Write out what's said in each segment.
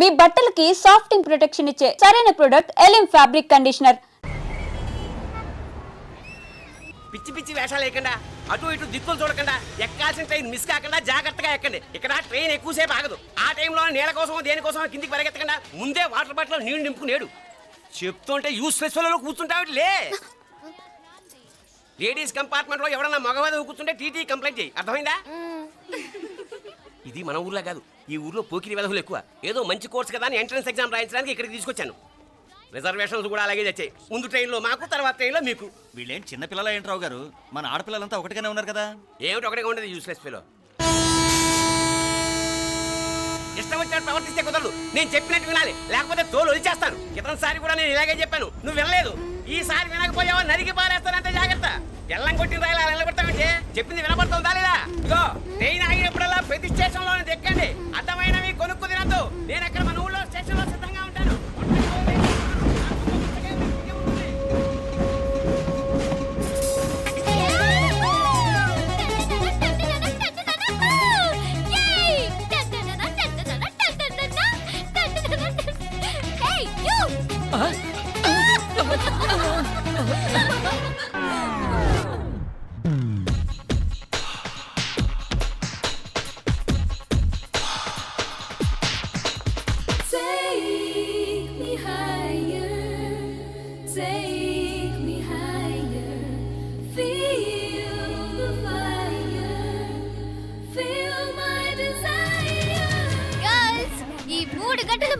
మీ బట్టలకి సాఫ్టింగ్ ప్రొటెక్షన్ ఇచ్చే సరైన ప్రొడక్ట్ ఎలిమ్ ఫ్యాబ్రిక్ కండిషనర్. పిచ్చి పిచ్చి వేషాలు లేకుండా అటు ఇటు దిక్కులు చూడకుండా ఎక్కాల్సిన ట్రైన్ మిస్ కాకుండా జాగ్రత్తగా ఎక్కండి. ఇక్కడ ట్రైన్ ఎక్కువసేపు ఆగదు. ఆ టైంలో నీళ్ళ కోసం దేనికోసం కిందికి పరిగెత్తకుండా ముందే వాటర్ బాటిల్ నీళ్లు నింపుకునేడు. చెప్తుంటే యూస్లెస్ లో కూర్చుంటావు లే. లేడీస్ కంపార్ట్మెంట్ లో ఎవరన్నా మగవాది కూర్చుంటే టీటీ కంప్లైంట్ చేయి. అర్థమైందా? ఇది మన ఊర్లో కాదు. ఈ ఊర్లో పోకిరి వెధవులు ఎక్కువ. ఏదో మంచి కోర్స్ కదా అని ఎంట్రన్స్ ఎగ్జామ్ రాయించడానికి ఇక్కడికి తీసుకొచ్చాను. రిజర్వేషన్స్ కూడా అలాగే వచ్చాయి. ముందు ట్రైన్లో మాకు, తర్వాత ట్రైన్లో మీకు. వీళ్ళేం చిన్న పిల్లల ఏంట్రావు గారు? మన ఆడపిల్లలంతా ఒకటిగానే ఉన్నారు కదా. ఏమిటి ఒకటిగా ఉండదు యూస్లెస్ ఫెలో. ఇష్టం వచ్చినట్టు ప్రవర్తిస్తే కుదరదు. నేను చెప్పినట్టు వినాలి, లేకపోతే తోలు వదిలేస్తాను. క్రితంసారి కూడా నేను ఇలాగే చెప్పాను, నువ్వు వినలేదు. ఈసారి వినకపోయావా నరికి పారేస్తానంటే జాగ్రత్త. ఎల్లం కొట్టిన రాయలా నిలబడతామంటే చెప్పింది వినపడుతుందా లేదా? ఇగో ట్రైన్ ఆగినప్పుడల్లా ప్రతి స్టేషన్ లో ఎక్కండి. అర్థమైనవి కొనుక్కు తినద్దు. నేను ఎక్కడ మన ఊళ్ళో స్టేషన్ లో సిద్ధంగా ఉంటాను.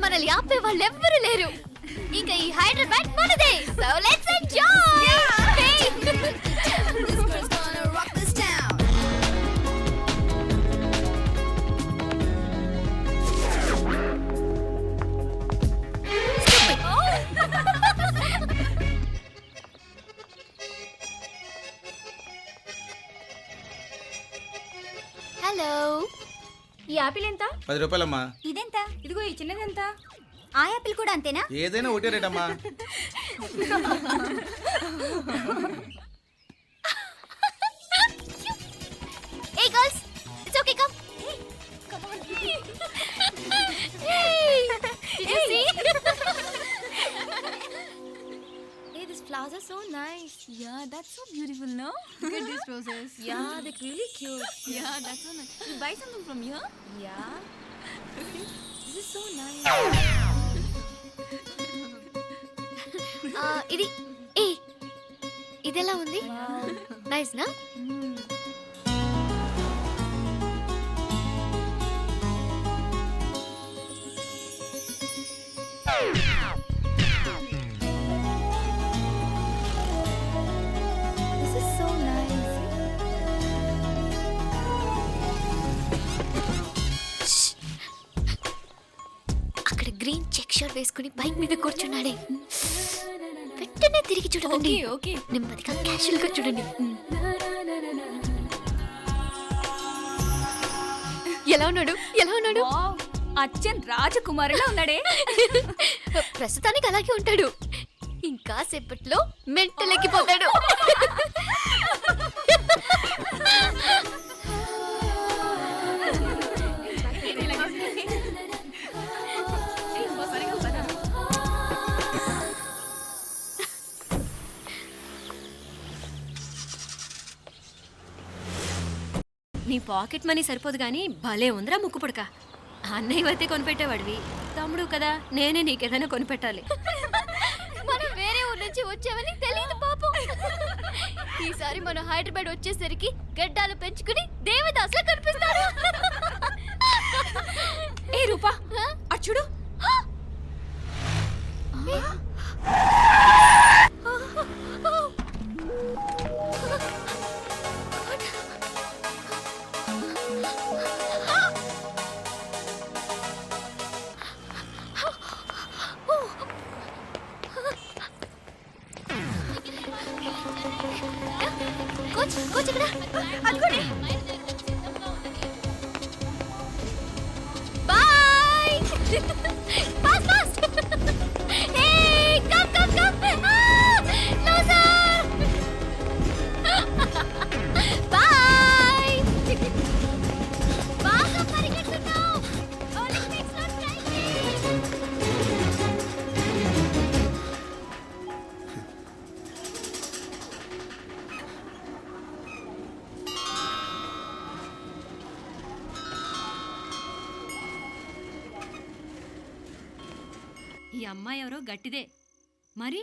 మనల్ని ఆపే వాళ్ళు ఎవ్వరూ లేరు. ఇంకా ఈ హైదరాబాద్ మనదే. So let's enjoy. హలో, ఈ యాపిల్ ఎంత? 10 రూపాయలమ్మా. ఇదెంత? ఇదిగో ఈ చిన్నది ఎంత? ఆ యాపిల్ కూడా అంతేనా? ఏదైనా ఒకటే రేట్ అమ్మా. Hey girls, it's okay, come. Come on. Hey, did you see? Hey, these flowers are so nice. Yeah, that's so beautiful, no? Look at these roses. Yeah, they're really cute. Yeah, that's so nice. You buy something from here? Yeah. This is so nice. ఇది ఇదెలా ఉంది? Nice నా? This is so nice. అక్కడ green check shirt వేసుకుని bike మీద కూర్చున్నాడే. వెంటనే తిరిగి చూడండి. ఓకే. నెమ్మదిగా క్యాషువల్ గా చూడండి. ఎలా ఉన్నాడు? ఎలా ఉన్నాడు? అచ్చన్ రాజకుమారిలా ఉన్నాడే. ప్రస్తుతానికి అలాగే ఉంటాడు. ఇంకా సేపట్లో మెంటల్ ఎక్కిపోతాడు. నీ పాకెట్ మనీ సరిపోదు కానీ భలే ఉందిరా ముక్కు పుడక. అన్నయ్య అయితే కొనిపెట్టేవాడివి, తమ్ముడు కదా నేనే నీకేదైనా కొనిపెట్టాలి. మనం వేరే ఊరు నుంచి వచ్చామని తెలియదు పాపం. ఈసారి మనం హైదరాబాద్ వచ్చేసరికి గడ్డాలు పెంచుకుని దేవదాసులా కనిపిస్తారు. ఏ రూపా, అచ్చుడు. కోచ్ ఇక్కడ అనుకోండి. Boy. Fast fast. Hey come come come. Loser. Boy. బాగా పరిగెడుతున్నావు. ఒలింపిక్స్ లో ట్రై చేయి. ఈ అమ్మాయి ఎవరో గట్టిదే. మరి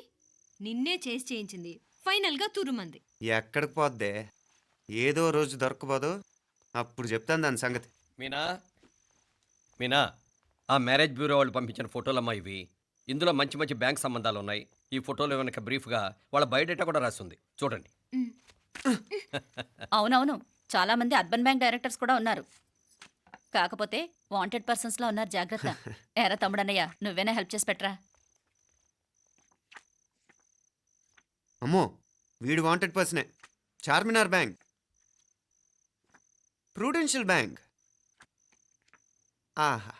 నిన్నే చేసి చేయించింది, ఫైనల్గా తురుమంది. ఎక్కడికి పోద్దే? ఏదో రోజు దొరకపోదు, అప్పుడు చెప్తాను దాని సంగతి. మీనా ఆ మ్యారేజ్ బ్యూరో వాళ్ళు పంపించిన ఫోటోలమ్మా ఇవి. ఇందులో మంచి మంచి బ్యాంక్ సంబంధాలు ఉన్నాయి. ఈ ఫోటోలు వెనక బ్రీఫ్గా వాళ్ళ బయోడేటా కూడా రాస్తుంది, చూడండి. అవునవును, చాలా మంది అర్బన్ బ్యాంక్ డైరెక్టర్స్ కూడా ఉన్నారు. కాకపోతే వాంటెడ్ పర్సన్స్ లో ఉన్నారు, జాగ్రత్త. ఎరా తమ్ముడన్నయ్య, నువ్వేనా హెల్ప్ చేసి పెట్టరా? అమ్మో, వీడు వాంటెడ్ పర్సనే. Charminar bank, Prudential bank. ఆహా,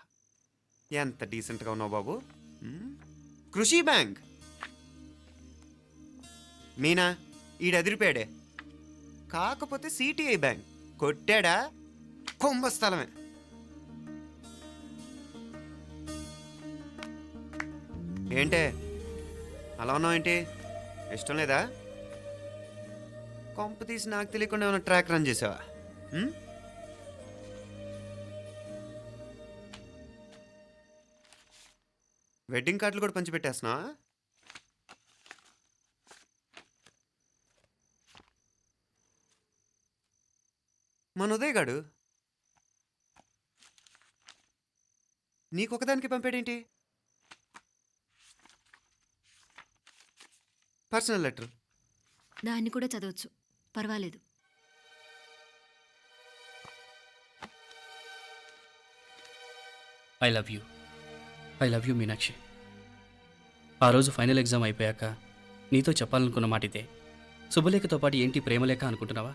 ఎంత డీసెంట్గా ఉన్నావు బాబు. కృషి బ్యాంక్. మీనా, ఈడు ఎదిరిపోయాడే. కాకపోతే సిటిఐ బ్యాంక్ కొట్టాడా కుంభస్థలమే. ఏంటే అలా ఉన్నావు ఏంటి? ఇష్టం లేదా? కొంప తీసి నాకు తెలియకుండా ఏమైనా ట్రాక్ రన్ చేసావా? వెడ్డింగ్ కార్డులు కూడా పంచిపెట్టేస్తున్నా. మన ఉదయ్ గాడు నీకొకదానికి పంపాడేంటి? Personal letter. దాన్ని కూడా చదవచ్చు, పర్వాలేదు. I love you Meenakshi. ఆ రోజు ఫైనల్ ఎగ్జామ్ అయిపోయాక నీతో చెప్పాలనుకున్న మాట ఇదే. శుభలేఖతో పాటు ఏంటి ప్రేమలేఖ అనుకుంటున్నావా?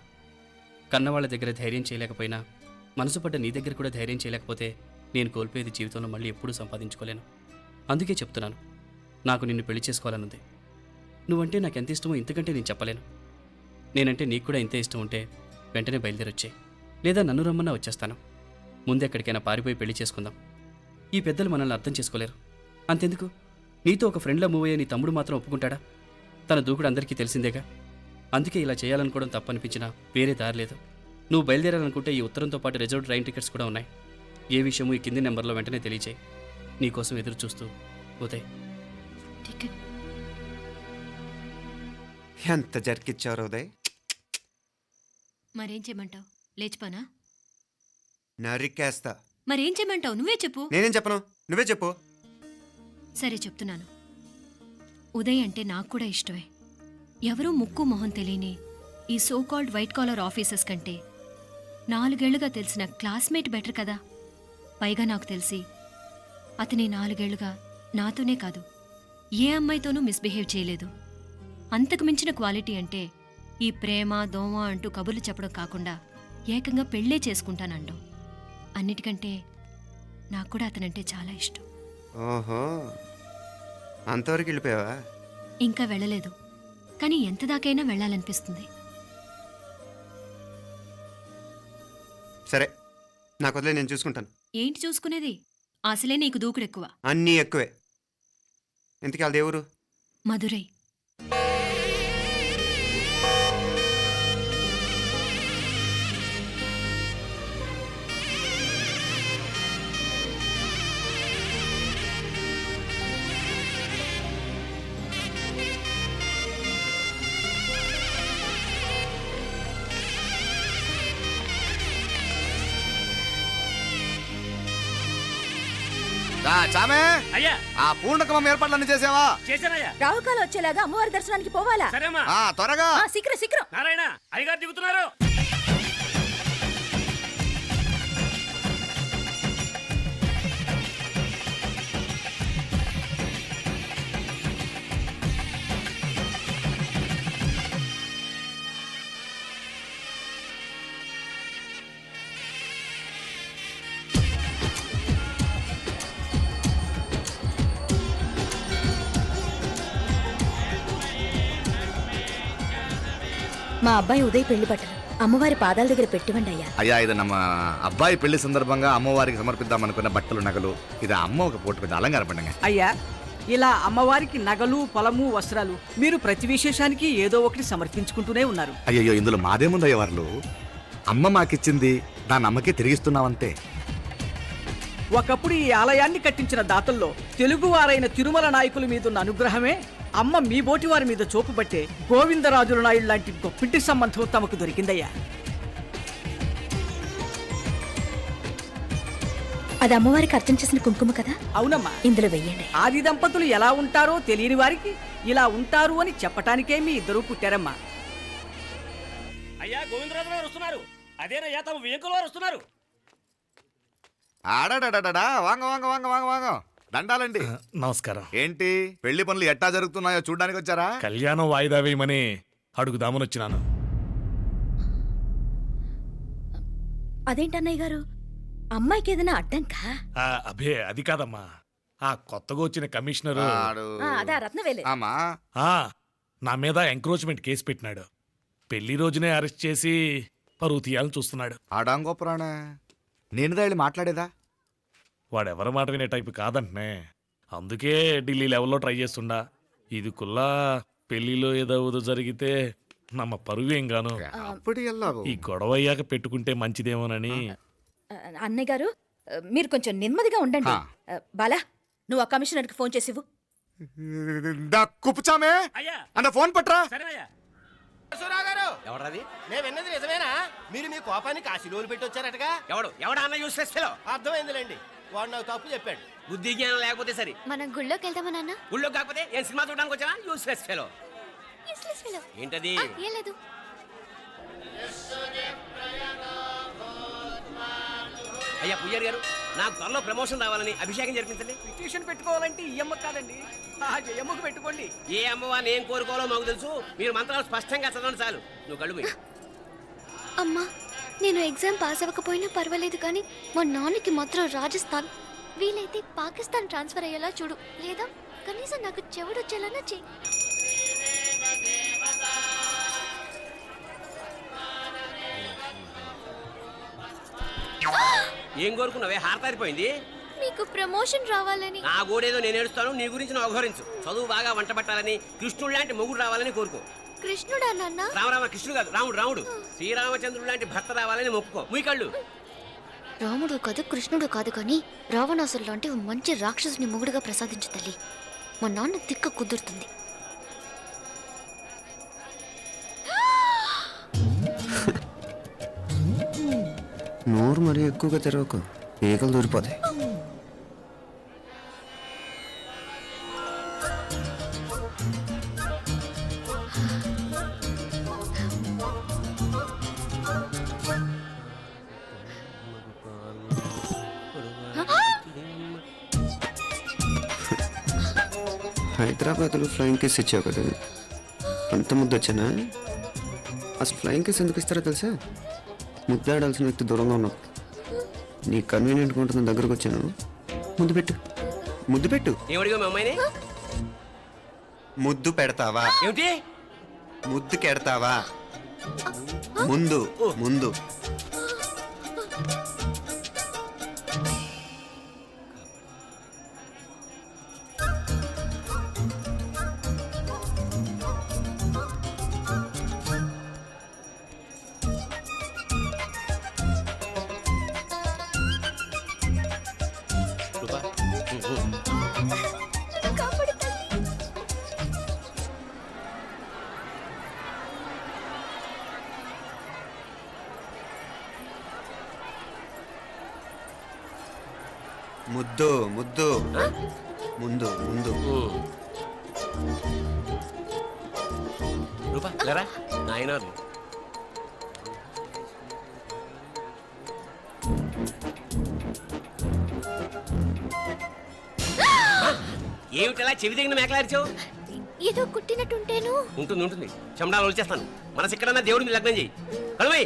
కన్నవాళ్ళ దగ్గర ధైర్యం చేయలేకపోయినా మనసు పడ్డ నీ దగ్గర కూడా ధైర్యం చేయలేకపోతే నేను కోల్పోయేది జీవితంలో మళ్ళీ ఎప్పుడూ సంపాదించుకోలేను. అందుకే చెప్తున్నాను, నాకు నిన్ను పెళ్లి చేసుకోవాలనుంది. నువ్వంటే నాకు ఎంత ఇష్టమో ఇంతకంటే నేను చెప్పలేను. నేనంటే నీకు కూడా ఇంతే ఇష్టం ఉంటే వెంటనే బయలుదేరొచ్చే, లేదా నన్ను రమ్మన్నా వచ్చేస్తాను. ముందెక్కడికైనా పారిపోయి పెళ్లి చేసుకుందాం. ఈ పెద్దలు మనల్ని అర్థం చేసుకోలేరు. అంతెందుకు, నీతో ఒక ఫ్రెండ్లా మూవ్ అయ్యే నీ తమ్ముడు మాత్రం ఒప్పుకుంటాడా? తన దూకుడు అందరికీ తెలిసిందేగా. అందుకే ఇలా చేయాలనుకోవడం తప్పనిపించినా వేరే దారి లేదు. నువ్వు బయలుదేరాలనుకుంటే ఈ ఉత్తరంతో పాటు రిజర్వ్ ట్రైన్ టికెట్స్ కూడా ఉన్నాయి. ఏ విషయమూ ఈ కింది నెంబర్లో వెంటనే తెలియచేయి. నీకోసం ఎదురు చూస్తూ ఉదయ్. టికెట్ ఎంత జరికిచ్చావు ఉదయ్. మరేం చేయమంటావు? లేచిపోనా? నరికేస్తా. మరేం చేయమంటావు? నువ్వే చెప్పు. నేనేం చెప్పను, నువ్వే చెప్పు. సరే చెప్తున్నాను. ఉదయ్ అంటే నాకు కూడా ఇష్టమే. ఎవరూ ముక్కు మొహం తెలియని ఈ so called white collar officers కంటే 4 ఏళ్లుగా తెలిసిన క్లాస్మేట్ బెటర్ కదా. పైగా నాకు తెలిసి అతని 4 ఏళ్లుగా నాతోనే కాదు, ఏ అమ్మాయితోనూ మిస్బిహేవ్ చేయలేదు. అంతకు మించిన క్వాలిటీ అంటే ఈ ప్రేమ దోమ అంటూ కబుర్లు చెప్పడం కాకుండా ఏకంగా పెళ్ళే చేసుకుంటానండం. అన్నిటికంటే నాకు కూడా అతనంటే చాలా ఇష్టం. ఓహో, అంతవరకు వెళ్ళిపోయావా? ఇంకా వెళ్ళలేదు, కానీ ఎంత దాకైనా వెళ్ళాలనిపిస్తుంది. సరే, నాకు వదిలే, నేను చూసుకుంటాను. ఏంటి చూసుకునేది? అసలే నీకు దూకుడెక్కువ. అన్నీ ఎక్కువే. ఇంతకీ వాళ్ళ దేవురు? మధురై. చామే, అయ్యా ఆ పూర్ణకమం ఏర్పాట్లన్నీ చేసావా? చేశానయ్యా. రాహుకాలం వచ్చేలాగా అమ్మవారి దర్శనానికి పోవాలా? సరేమ్మా. త్వరగా. శీఘ్రం. నారాయణ అయ్యగారు దిగుతున్నారు. మా అబ్బాయి ఉదయ్ పెళ్లి బట్టలు అమ్మవారి పాదాల దగ్గర పెట్టివండి అయ్యా. అయ్యా, ఇది నమ్మ అబ్బాయి పెళ్లి సందర్భంగా అమ్మవారికి సమర్పిద్దాం అనుకున్న బట్టలు నగలు. ఇది అమ్మ ఒక పూట పెద్ద అలంకార పండుగ. అయ్యా, ఇలా అమ్మవారికి నగలు పొలము వస్త్రాలు మీరు ప్రతి విశేషానికి ఏదో ఒకటి సమర్పించుకుంటూనే ఉన్నారు. అయ్యో, ఇందులో మాదేముందయ్య వాళ్ళు. అమ్మ మాకిచ్చింది దాన్ని అమ్మకే తిరిగిస్తున్నామంతే. ఒకప్పుడు ఈ ఆలయాన్ని కట్టించిన దాతల్లో తెలుగువారైన తిరుమల నాయకుల మీదున్న అనుగ్రహమే అమ్మ మీ బోటి వారి మీద చూపుబట్టే గోవిందరాజుల నాయుడు లాంటి గొప్పింటి సంబంధం తమకు దొరికిందయ్యా. అది అమ్మవారికి అర్చన చేసిన కుంకుమ కదా? అవునమ్మా. ఇందులో వెయ్యండి. ఆది దంపతులు ఎలా ఉంటారో తెలియని వారికి ఇలా ఉంటారు అని చెప్పటానికే మీ ఇద్దరూ పుట్టారమ్మా. అయ్యా గోవిందరాజు గారు వస్తున్నారు. అదేనయ్యా తమ వెంకుల వారు వస్తున్నారు. ఆడాడా వాంగ వాంగ వాంగ వాంగ వాంగ దండాలండి. నమస్కారం. ఏంటి పెళ్లి పనులు ఎట్టా జరుగుతున్నాయో చూడడానికి వచ్చారా? కళ్యాణం వాయిదా వేయమని అడుగుదామని వచ్చినాను. అదేంటన్నయ్య గారు, అమ్మాయికి ఏదైనా అడ్డంకా? అభే అది కాదమ్మా, ఆ కొత్తగా వచ్చిన కమిషనరు అదా రత్నవేలే. ఆమా నా మీద ఎంక్రోచ్మెంట్ కేసు పెట్టినాడు. పెళ్లి రోజునే అరెస్ట్ చేసి పరువు తీయాలని చూస్తున్నాడు. ఆడాంగో పురాణ నేనుదా వెళ్ళి మాట్లాడేదా? వాడెవరి మాట వినే టైపు కాదంటనే. అందుకే ఢిల్లీ లెవెల్లో ట్రై చేస్తుండా. ఇది కుల్లా పెళ్లిలో ఏదో జరిగితే నమ్మ పరువేం గాను. ఈ గొడవ అయ్యాక పెట్టుకుంటే మంచిదేమోనని. అన్నయ్య గారు మీరు కొంచెం నెమ్మదిగా ఉండండి. బాలా, నువ్వు ఆ కమిషనర్కి ఫోన్ చేసివు. కుప్పుచామే అన్న ఫోన్ పట్రా. ఎవడది? నేను విన్నది నిజమేనా? మీరు మీ కోపాన్ని కాశీలోలు పెట్టి వచ్చారటగా? ఎవడా అన్న యూస్లెస్ ఫెలో? అర్థమైందిలేండి, వాడు నాకు తప్పు చెప్పాడు. బుద్ధి జ్ఞానం లేకపోతే సరే. మనం గుళ్ళోకి వెళ్దామా నాన్న? గుళ్ళో కాకపోతే ఏం సినిమా చూడడానికి వచ్చావా? Useless fellow. ఏంటది? ఏం లేదు. అయ్యా పుయ్యర్ గారు, నాకు త్వరలో ప్రమోషన్ రావాలని అభిషేకం జరిపించండి. పిటిషన్ పెట్టుకోవాలంటే ఈ అమ్మ కాదండి, ఆ జయమ్మకు పెట్టుకోండి. ఏ అమ్మవారిని ఏం కోరుకోవాలో మాకు తెలుసు. మీరు మంత్రాలు స్పష్టంగా చదవండి చాలు. నువ్వు కళ్ళు మూయి. అమ్మా, నేను ఎగ్జామ్ పాస్ అవ్వకపోయినా పర్వాలేదు, కానీ మా నాన్నకి మాత్రం రాజస్థాన్, వీలైతే పాకిస్తాన్ ట్రాన్స్ఫర్ అయ్యేలా చూడు, లేదా కనీసం నాకు చెవుడు వచ్చేలా చెయ్యి. ఏం కోరుకున్నావే? హారతారిపోయింది. మీకు ప్రమోషన్ రావాలని. నా గోడేదో నేను ఏడుస్తాను, నీ గురించి నువ్వు అవహరించు. చదువు బాగా వంట పట్టాలని, కృష్ణుడు లాంటి మొగుడు రావాలని కోరుకో. కృష్ణుడా నాన్న? రామరామ కృష్ణుడు కాదు, రాముడు. శ్రీరామచంద్రుడు లాంటి భర్త రావాలని మొక్కుకో. మీ కళ్ళు. రాముడు కాదు, కృష్ణుడు కాదు, కానీ రావణాసురు లాంటి మంచి రాక్షసుని మొగుడుగా ప్రసాదించు తల్లి. మా నాన్న తిక్క కుదురుతుంది. నోరు మరీ ఎక్కువగా తెరవకు, ఈకలు దూరిపోతాయి. హైదరాబాద్లో ఫ్లయింగ్ కేస్ ఇచ్చావు కదా, అంత ముద్దు వచ్చానా? అసలు ఫ్లయింగ్ కేస్ ఎందుకు ఇస్తారో తెలుసా? ముద్దాడాల్సిన వ్యక్తి దూరంగా ఉన్నావు. నీ కన్వీనియంట్గా ఉంటుంది దగ్గరకు వచ్చాను. ముద్దు పెట్టు, ముద్దు పెట్టు. ఏమడిగా మీ అమ్మాయిని? ముద్దు పెడతావా? ఏమిటి? ముద్దు కెడతావా? ముందు ముందు. ముద్దు ముద్దు ముందు ముందు. రూపా లేరా నాయనారు. ఏమిటలా చెవి దగ్గర మేకలారిచావు? ఏదో కుట్టినట్టుంటేను. ఉంటుంది. చెమడాలు వచ్చేస్తాను. మనసు ఎక్కడన్నా దేవుడి మీద లగ్నం చేయి. కడుమై.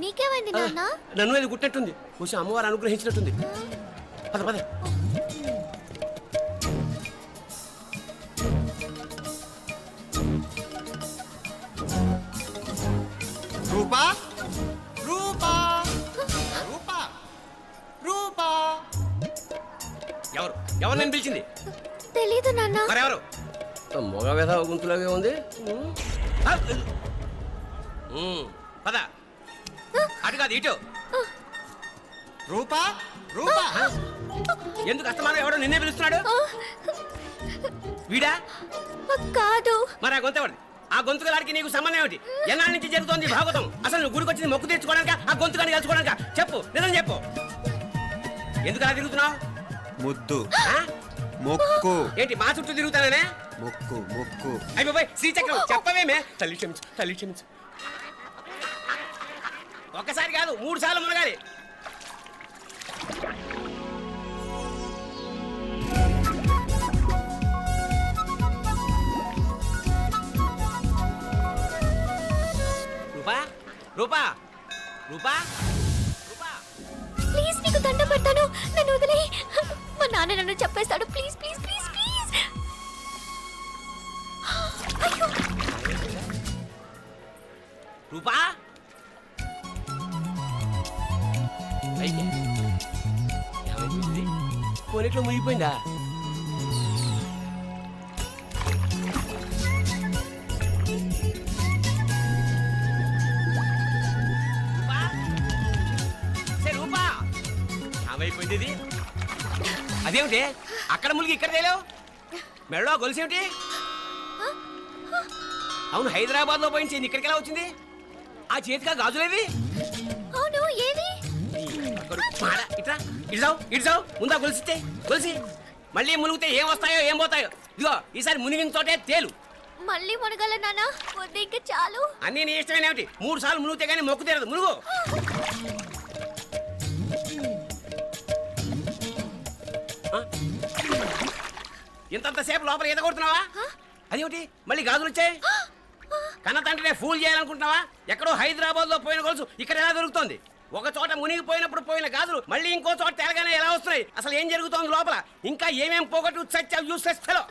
నీకేమైంది నాన్న? నన్ను అది కుట్టినట్టుంది. కొంచెం అమ్మవారు అనుగ్రహించినట్టుంది. పద పద. రూపా రూపా రూపా రూపా. ఎవరు నేను పిలిచింది? తెలీదు నాన్న. మరెవరు? మగ వ్యధ గుంతులాగే ఉంది. పద. అటు కాదు ఇటు. రూపా రూపా ఎందుకు అస్తమానం ఎవడో నిన్నే పిలుస్తున్నాడు? వీడా? కాదు. మరి ఆ గొంతు ఆ గొంతుకలాడికి నీకు సంబంధం ఏమిటి? ఎన్నాళ్ళ నుంచి జరుగుతోంది భాగవతం? అసలు నువ్వు గుడికి వచ్చింది మొక్కు తీర్చుకోవడానిక, ఆ గొంతుకాన్ని కలుసుకోవడానిక? చెప్పు, నిజం చెప్పు. ఎందుకు అలా తిరుగుతున్నావు? ముద్దు ఆ? మొక్కు ఏంటి మా చుట్టూ తిరుగుతానే? మొక్కు మొక్కు అయిపోయి శ్రీచక్రం చెప్పవేమే. తల్లి క్షమించు, తల్లి క్షమించు. ఒక్కసారి కాదు 3 సార్లు మునగాలి. రూపా రూపా రూపా రూపా ప్లీజ్ నీకు దండం పెడతాను, నన్ను వదిలే. మా నాన్న నన్ను చెప్పేస్తాడు. Please please please please. అయ్యో రూపా పోనీట్లో మునిగిపోయిందా? రూపా ఏమైపోయింది ఇది? అదేమిటి అక్కడ మునిగి ఇక్కడ తేలేవు? మెడలో గొలుసేమిటి? అవును, హైదరాబాద్ లో పోయించింది, ఇక్కడికి ఎలా వచ్చింది? ఆ చేతిగా గాజులేవి? అవును, ఏవి? ఇట్రా ఇడ్సావు ముందా గొలిసితే గొలిసి మళ్ళీ మునిగితే ఏం వస్తాయో ఏం పోతాయో. ఇదిగో ఈసారి మునిగిన చోటే తేలు. మళ్ళీ మునగల నాన్న, వద్దు ఇంకా చాలు. అన్నీ నీ ఇష్టమేనేమిటి? 3 సార్లు మునిగితే కానీ మొక్కు తీరదు. మునుగు. ఇంతంతసేపు లోపల ఈత కొడుతున్నావా? అదేమిటి మళ్ళీ గాజులు వచ్చాయి? కన్న తండ్రినే ఫూల్ చేయాలనుకుంటున్నావా? ఎక్కడో హైదరాబాద్ లో పోయిన గొలుసు ఇక్కడ ఎలా దొరుకుతుంది? ఒక చోట మునిగిపోయినప్పుడు పోయిన గాజులు మళ్ళీ ఇంకో చోట తేలగానే ఎలా వస్తున్నాయి? అసలు ఏం జరుగుతోంది లోపల? ఇంకా ఏమేం పోగొట్టు సచ్చావు యూస్లెస్ ఫెలో.